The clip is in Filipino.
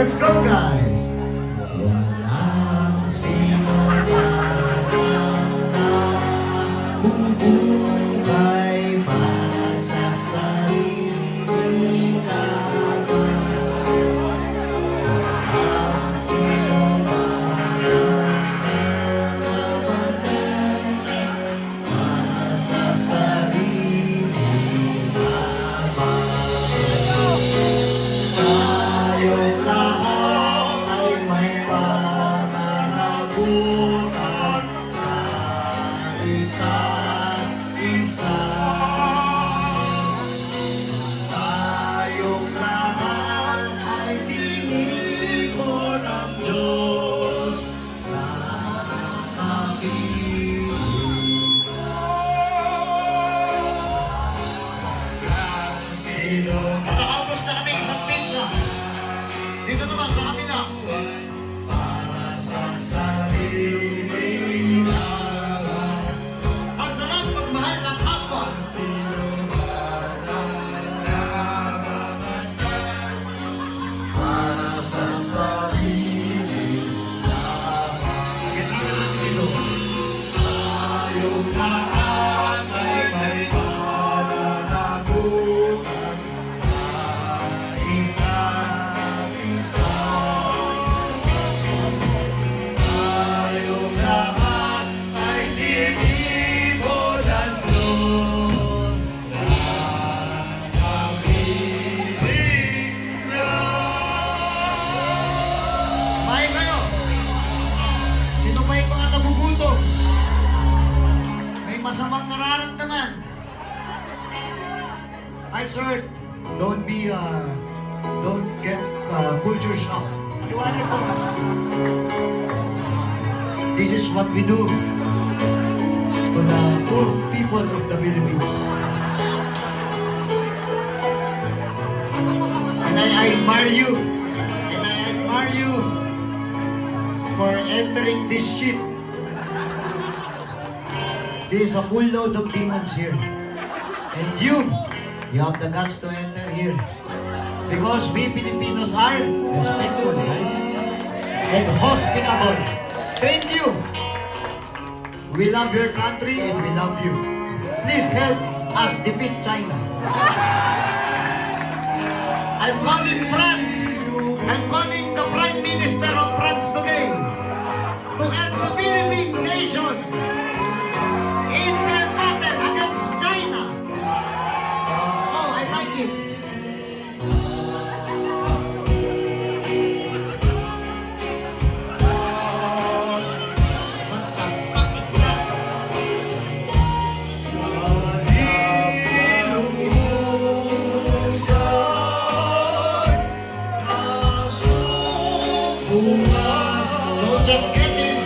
Let's go, guys! Walang sino bubuhay para sa sarili lamang. Walang sino mamamatay para sa sarili lamang. Tayong lahat ay may pananagutan sa isa't isa. Tayong lahat ay tinipon ng Diyos na nakikinig. Sino? Nakakapos na kami isang pizza. Dito naman sa kabila. Para sa sarili lamang. Ang sarap pagmahal ng kapwa. Para sa sarili lamang. Tayong lahat ay may pananagutan sa isa't isa. Tayong lahat ay tinipon ng Diyos na nakikinig niya. May kayo! Sino pa yung mga nagugutom? May masamang nararamdaman? Hi, sir. Don't get culture shock. Paliwanag po. This is what we do to the poor people of the Philippines. And I admire you. And I admire you for entering this ship. There is a full load of demons here. And you have the guts to enter here. Because we Filipinos are respectful, guys. And hospitable. Thank you. We love your country and we love you. Please help us defeat China. I'm calling France. I'm calling the Prime Minister of France today to help the Philippine nation in their battle against China. Oh, I like it. What the fuck is that? Don't just get in.